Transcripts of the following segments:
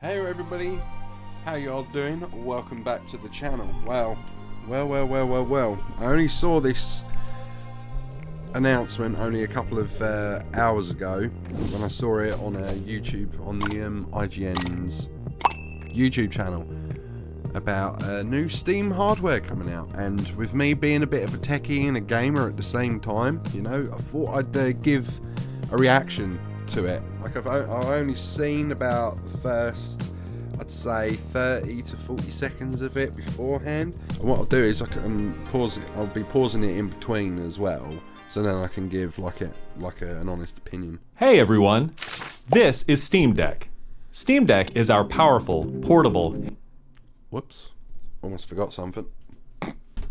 Hey everybody, how y'all doing? Welcome back to the channel. Well. I only saw this announcement only a couple of hours ago when I saw it on YouTube, on the IGN's YouTube channel, about new Steam hardware coming out. And with me being a bit of a techie and a gamer at the same time, you know, I thought I'd give a reaction to it. Like I've only seen about the first, I'd say 30 to 40 seconds of it beforehand. And what I'll do is I can pause it. I'll be pausing it in between as well, so then I can give an honest opinion. Hey everyone, this is Steam Deck. Steam Deck is our powerful, portable, Whoops, almost forgot something.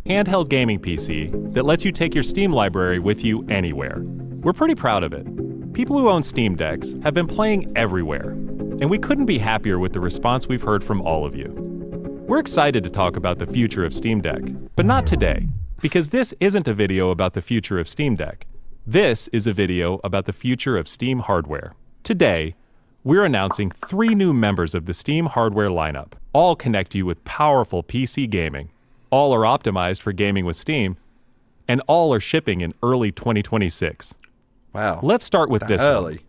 handheld gaming PC that lets you take your Steam library with you anywhere. We're pretty proud of it. People who own Steam Decks have been playing everywhere, and we couldn't be happier with the response we've heard from all of you. We're excited to talk about the future of Steam Deck, but not today, because this isn't a video about the future of Steam Deck. This is a video about the future of Steam hardware. Today, we're announcing 3 new members of the Steam hardware lineup. All connect you with powerful PC gaming. All are optimized for gaming with Steam, and all are shipping in early 2026. Wow. Let's start with this early.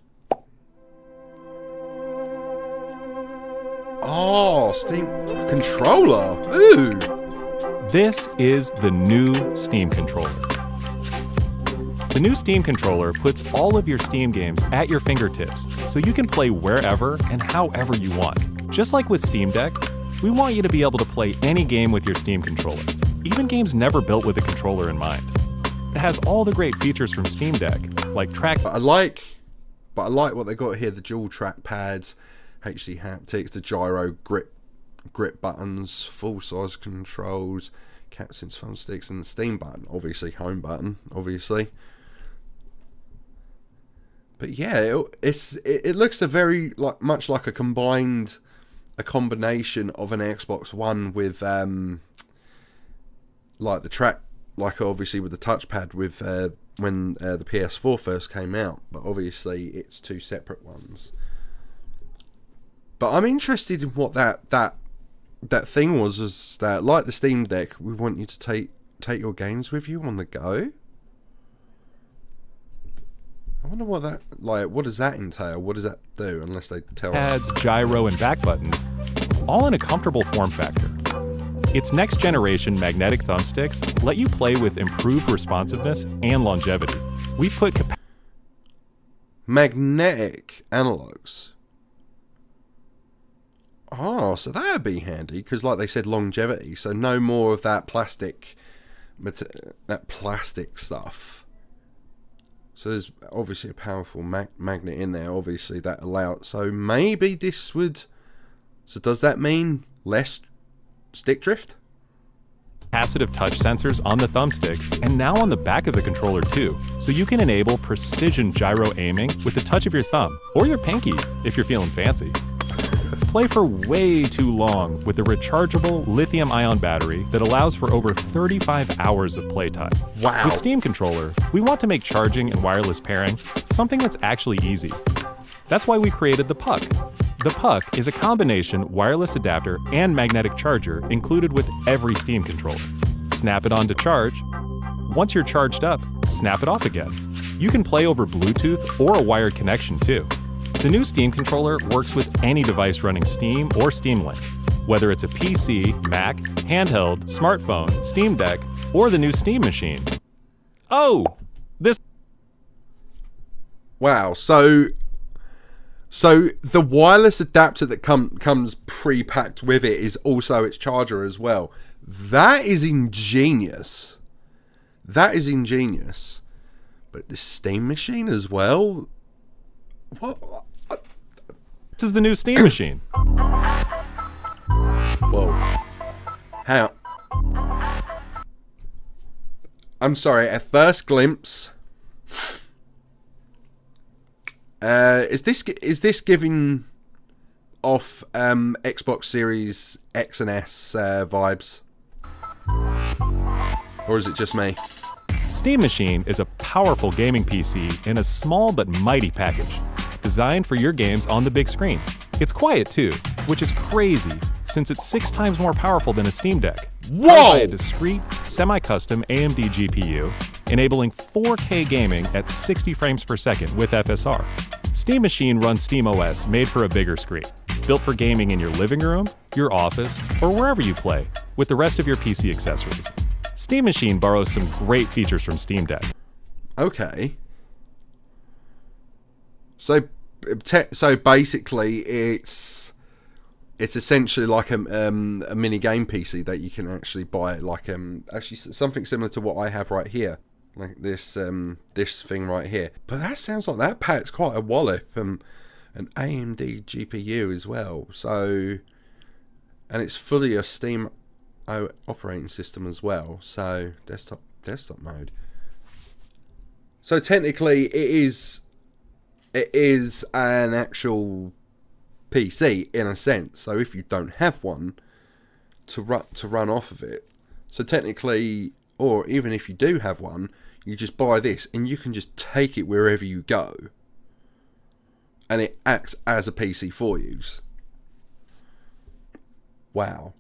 Oh, Steam controller. Ooh. This is the new Steam controller. The new Steam controller puts all of your Steam games at your fingertips, so you can play wherever and however you want. Just like with Steam Deck, we want you to be able to play any game with your Steam controller, even games never built with a controller in mind. It has all the great features from Steam Deck, like track. I like what they got here: the dual track pads, HD haptics, the gyro grip buttons, full size controls, captain's thumbsticks, and the Steam button. Obviously, home button. Obviously, but yeah, it looks much like a combination of an Xbox One with like the track. Like obviously with the touchpad with when the PS4 first came out, but obviously it's 2 separate ones. But I'm interested in what that thing was. Is that like the Steam Deck? We want you to take your games with you on the go. I wonder what that what does that entail? What does that do? Unless they tell us. Pads, gyro, and back buttons, all in a comfortable form factor. Its next-generation magnetic thumbsticks let you play with improved responsiveness and longevity. We've put magnetic analogs. Oh, so that'd be handy because, like they said, longevity. So no more of that plastic stuff. So there's obviously a powerful magnet in there. Obviously that allows. So maybe this would. So does that mean less stick drift? capacitive touch sensors on the thumbsticks and now on the back of the controller too, so you can enable precision gyro aiming with the touch of your thumb, or your pinky if you're feeling fancy. Play for way too long with a rechargeable lithium-ion battery that allows for over 35 hours of playtime. Wow. With Steam Controller, we want to make charging and wireless pairing something that's actually easy. That's why we created the Puck. The Puck is a combination wireless adapter and magnetic charger included with every Steam controller. Snap it on to charge. Once you're charged up, snap it off again. You can play over Bluetooth or a wired connection too. The new Steam controller works with any device running Steam or Steam Link, whether it's a PC, Mac, handheld, smartphone, Steam Deck, or the new Steam machine. Oh, this... Wow, so the wireless adapter that comes pre-packed with it is also its charger as well. That is ingenious. That is ingenious. But the Steam machine as well? What? This is the new Steam machine. Whoa. Hang on. I'm sorry, at first glimpse... is this giving off Xbox Series X and S vibes? Or is it just me? Steam Machine is a powerful gaming PC in a small but mighty package, designed for your games on the big screen. It's quiet too, which is crazy since it's 6 times more powerful than a Steam Deck. Whoa! Powered by a discrete, semi-custom AMD GPU, enabling 4K gaming at 60 frames per second with FSR. Steam Machine runs SteamOS made for a bigger screen, built for gaming in your living room, your office, or wherever you play, with the rest of your PC accessories. Steam Machine borrows some great features from Steam Deck. Okay. So basically, it's essentially like a mini game PC that you can actually buy, like actually something similar to what I have right here, like this thing right here. But that sounds like that pack's quite a wallop. An AMD GPU as well. So, and it's fully a Steam operating system as well. So desktop mode. So technically, it is an actual PC in a sense. So if you don't have one to run off of it, so technically, or even if you do have one, you just buy this and you can just take it wherever you go, and it acts as a PC for you. Wow.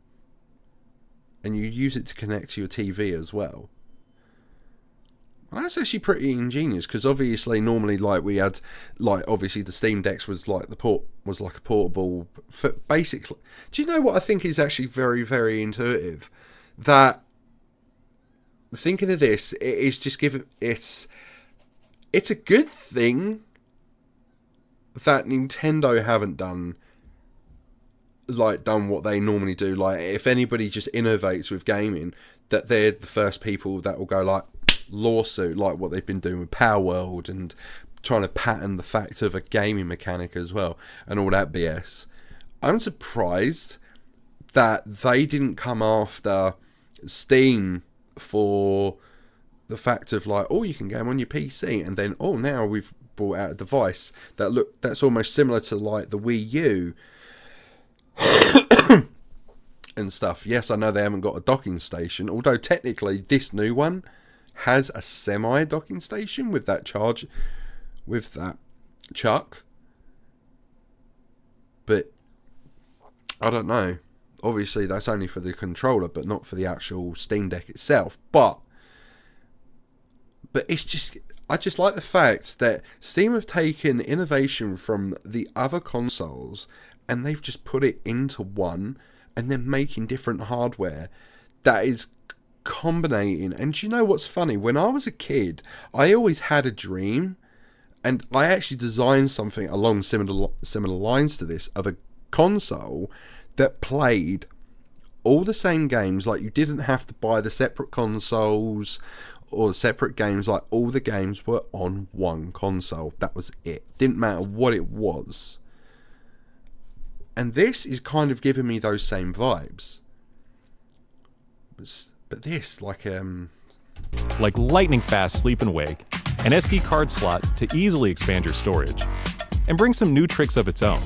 And you use it to connect to your TV as well. Well, that's actually pretty ingenious, because obviously normally, like, we had, like, obviously the Steam Decks was like a portable, basically. Do you know what I think is actually very, very intuitive? That thinking of this, it is just it's a good thing that Nintendo haven't done what they normally do. Like, if anybody just innovates with gaming, that they're the first people that will go like lawsuit, like what they've been doing with Power World and trying to patent the fact of a gaming mechanic as well and all that BS. I'm surprised that they didn't come after Steam for the fact of like, oh, you can game on your PC, and then now we've brought out a device that's almost similar to like the Wii U and stuff. Yes, I know they haven't got a docking station, although technically this new one has a semi docking station with that chuck. But I don't know. Obviously that's only for the controller, but not for the actual Steam Deck itself. But it's just, I just like the fact that Steam have taken innovation from the other consoles and they've just put it into one, and they're making different hardware that is combinating. And do you know what's funny? When I was a kid, I always had a dream, and I actually designed something along similar lines to this, of a console that played all the same games. Like, you didn't have to buy the separate consoles or separate games. Like, all the games were on one console. That was it. Didn't matter what it was. And this is kind of giving me those same vibes. But this, like lightning fast sleep and wake, an SD card slot to easily expand your storage, and bring some new tricks of its own,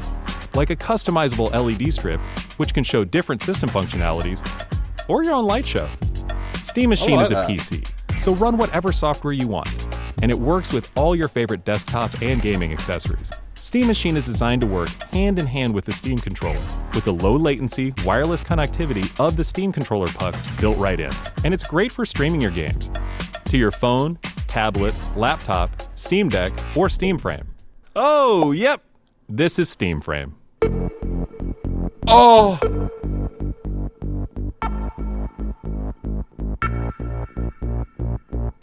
like a customizable LED strip, which can show different system functionalities, or your own light show. Steam Machine is a PC, so run whatever software you want, and it works with all your favorite desktop and gaming accessories. Steam Machine is designed to work hand in hand with the Steam controller, with the low latency, wireless connectivity of the Steam controller puck built right in. And it's great for streaming your games to your phone, tablet, laptop, Steam Deck, or Steam Frame. Oh, yep, this is Steam Frame. Oh!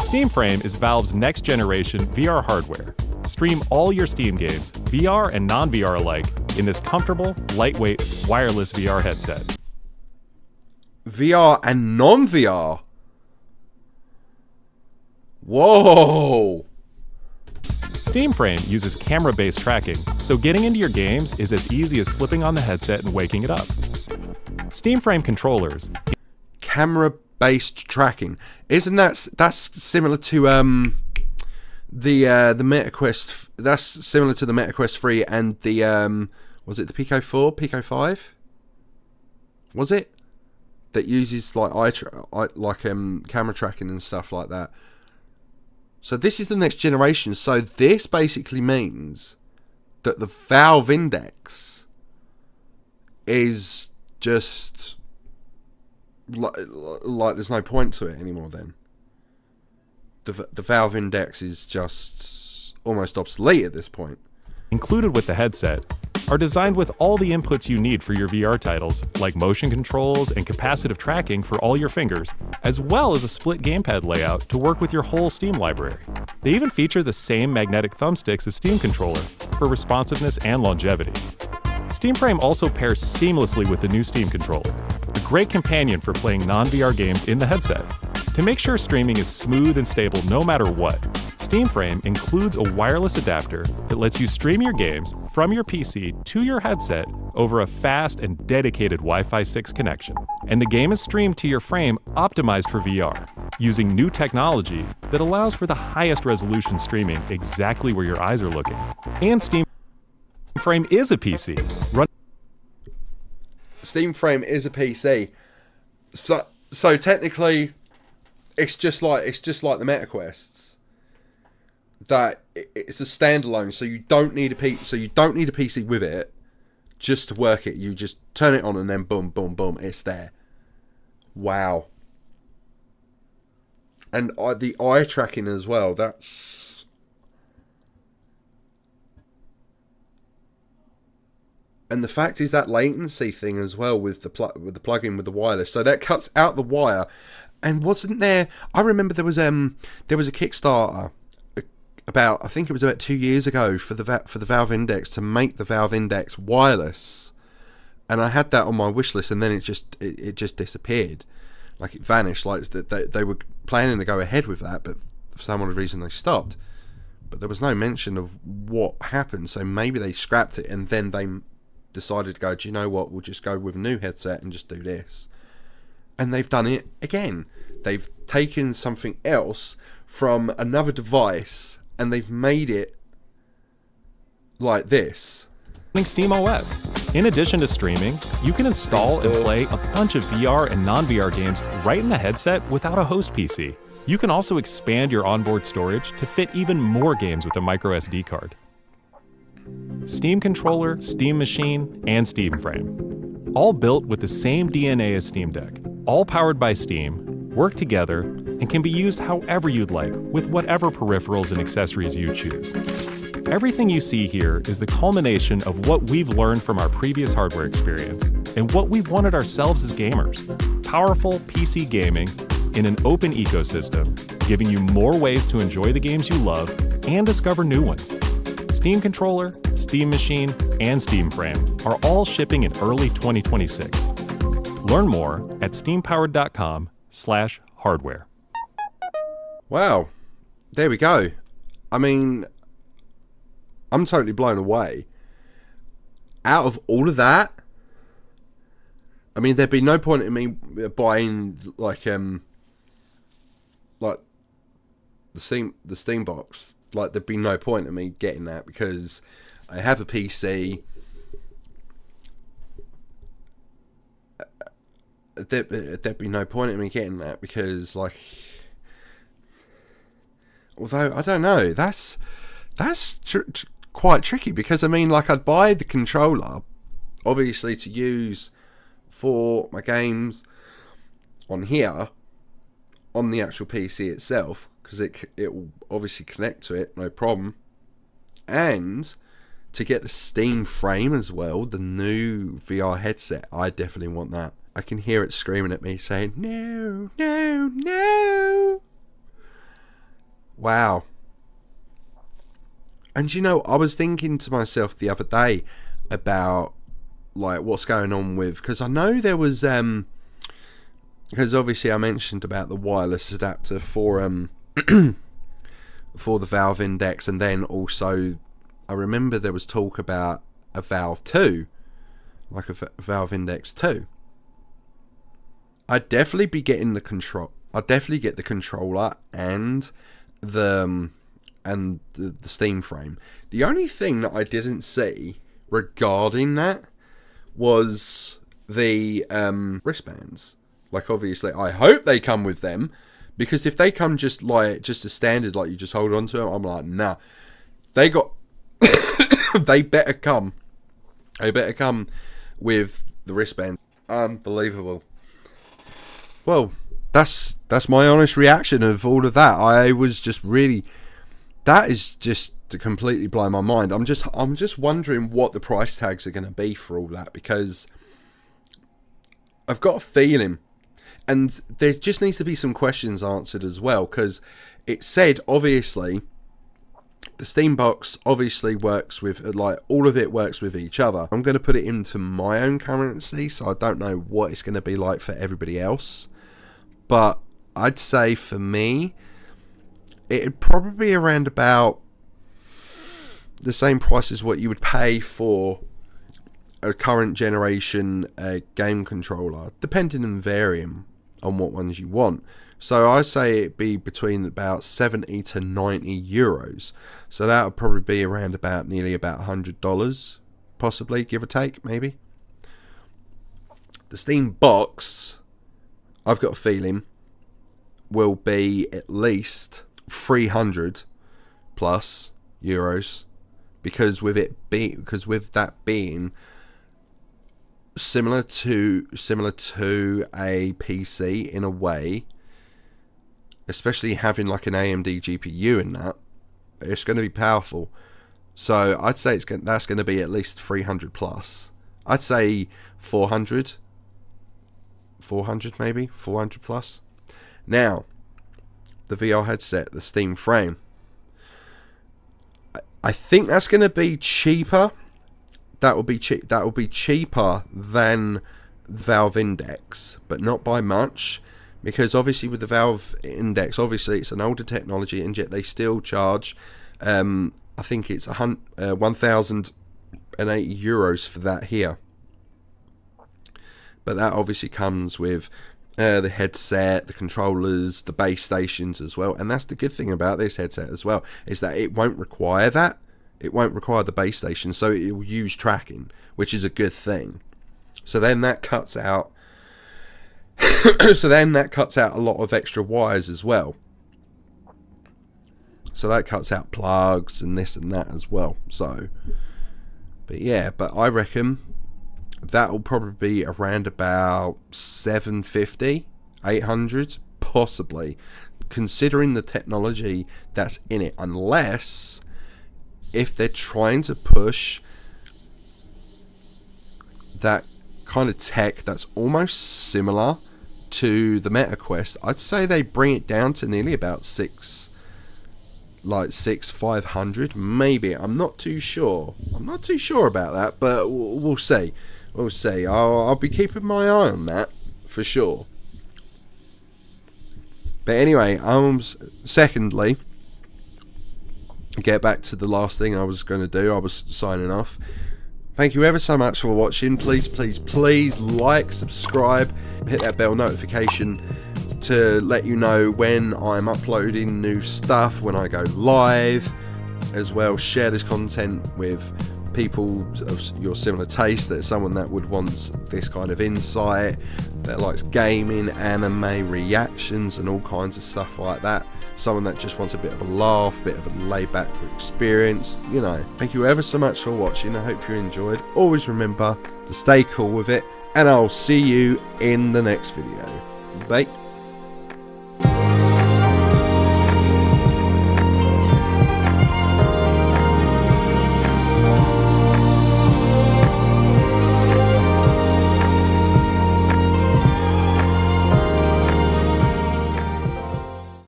Steam Frame is Valve's next generation VR hardware. Stream all your Steam games, VR and non-VR alike, in this comfortable, lightweight, wireless VR headset. VR and non-VR? Whoa! Steam Frame uses camera-based tracking, so getting into your games is as easy as slipping on the headset and waking it up. Steam Frame controllers... Camera-based tracking. That's similar to the MetaQuest. That's similar to the MetaQuest 3 and the was it the Pico 4, Pico 5? Was it? That uses like camera tracking and stuff like that. So this is the next generation. So this basically means that the Valve Index is just like there's no point to it anymore then. The Valve Index is just almost obsolete at this point. Included with the headset are designed with all the inputs you need for your VR titles, like motion controls and capacitive tracking for all your fingers, as well as a split gamepad layout to work with your whole Steam library. They even feature the same magnetic thumbsticks as Steam Controller for responsiveness and longevity. Steam Frame also pairs seamlessly with the new Steam Controller, a great companion for playing non-VR games in the headset. To make sure streaming is smooth and stable no matter what, Steam Frame includes a wireless adapter that lets you stream your games from your PC to your headset over a fast and dedicated Wi-Fi 6 connection. And the game is streamed to your frame optimized for VR, using new technology that allows for the highest resolution streaming exactly where your eyes are looking. And Steam Frame is a PC. Steam Frame is a PC. So technically, it's just like the MetaQuests. That it's a standalone, so you don't need a PC with it just to work it. You just turn it on and then boom, boom, boom, it's there. Wow. And the eye tracking as well. That's and the fact is that latency thing as well with the plug-in with the wireless. So that cuts out the wire. And wasn't there? I remember there was a Kickstarter. I think it was about 2 years ago for the Valve Index to make the Valve Index wireless, and I had that on my wish list, and then it just disappeared, like it vanished. Like they were planning to go ahead with that, but for some odd reason they stopped. But there was no mention of what happened, so maybe they scrapped it, and then they decided to go, do you know what? We'll just go with a new headset and just do this. And they've done it again. They've taken something else from another device and they've made it like this. Steam OS. In addition to streaming, you can install and play a bunch of VR and non-VR games right in the headset without a host PC. You can also expand your onboard storage to fit even more games with a micro SD card. Steam Controller, Steam Machine, and Steam Frame. All built with the same DNA as Steam Deck. All powered by Steam, work together, and can be used however you'd like with whatever peripherals and accessories you choose. Everything you see here is the culmination of what we've learned from our previous hardware experience and what we've wanted ourselves as gamers. Powerful PC gaming in an open ecosystem, giving you more ways to enjoy the games you love and discover new ones. Steam Controller, Steam Machine, and Steam Frame are all shipping in early 2026. Learn more at steampowered.com/hardware. Wow. There we go. I mean, I'm totally blown away. Out of all of that, I mean, there'd be no point in me buying like the Steam box. Like, there'd be no point in me getting that because I have a PC. There'd be no point in me getting that because, like, although I don't know, that's quite tricky because I mean, like, I'd buy the controller obviously to use for my games on here on the actual PC itself because it will obviously connect to it, no problem, and to get the Steam Frame as well, the new VR headset. I definitely want that. I can hear it screaming at me saying no, no, no. Wow. And you know, I was thinking to myself the other day about like what's going on with, because I know there was because obviously I mentioned about the wireless adapter for for the Valve Index, and then also I remember there was talk about a Valve 2, like a Valve Index 2. I'd definitely be getting the control. I'd definitely get the controller and the Steam Frame. The only thing that I didn't see regarding that was the wristbands. Like, obviously, I hope they come with them, because if they come just a standard, like you just hold on to them, I'm like, nah. They better come. They better come with the wristband. Unbelievable. Well, that's my honest reaction of all of that. I was just really, that is just to completely blow my mind. I'm just wondering what the price tags are going to be for all that, because I've got a feeling, and there just needs to be some questions answered as well, because it said, obviously, the Steam box obviously works with, like, all of it works with each other. I'm going to put it into my own currency, so I don't know what it's going to be like for everybody else. But I'd say for me, it'd probably be around about the same price as what you would pay for a current generation game controller, depending and varying on what ones you want. So I say it'd be between about 70 to 90 euros. So that would probably be around about nearly about $100, possibly, give or take, maybe. The Steam box, I've got a feeling, will be at least 300 plus euros, because with that being similar to a PC in a way, especially having like an AMD GPU in that, it's going to be powerful. So I'd say that's going to be at least 300 plus. I'd say 400 maybe, 400 plus. Now, the VR headset, the Steam frame, I think that's going to be cheaper. That will be cheaper than Valve Index, but not by much, because obviously with the Valve Index, obviously it's an older technology, and yet they still charge, I think it's 1,080 euros for that here. But that obviously comes with the headset, the controllers, the base stations as well. And that's the good thing about this headset as well, is that it won't require that. It won't require the base station, so it will use tracking, which is a good thing. So then that cuts out a lot of extra wires as well. So that cuts out plugs and this and that as well. So, but yeah, but I reckon that will probably be around about 750, 800, possibly, considering the technology that's in it, unless if they're trying to push that kind of tech that's almost similar to the MetaQuest, I'd say they bring it down to nearly about 500 maybe. I'm not too sure about that, but we'll see. I'll be keeping my eye on that for sure. But anyway, secondly, get back to the last thing I was going to do. I was signing off. Thank you ever so much for watching. Please like, subscribe, hit that bell notification to let you know when I'm uploading new stuff, when I go live. As well, share this content with people of your similar taste. There's someone that would want this kind of insight, that likes gaming, anime, reactions and all kinds of stuff like that. Someone that just wants a bit of a laugh, a bit of a laid back experience, you know. Thank you ever so much for watching. I hope you enjoyed. Always remember to stay cool with it, and I'll see you in the next video. Bye.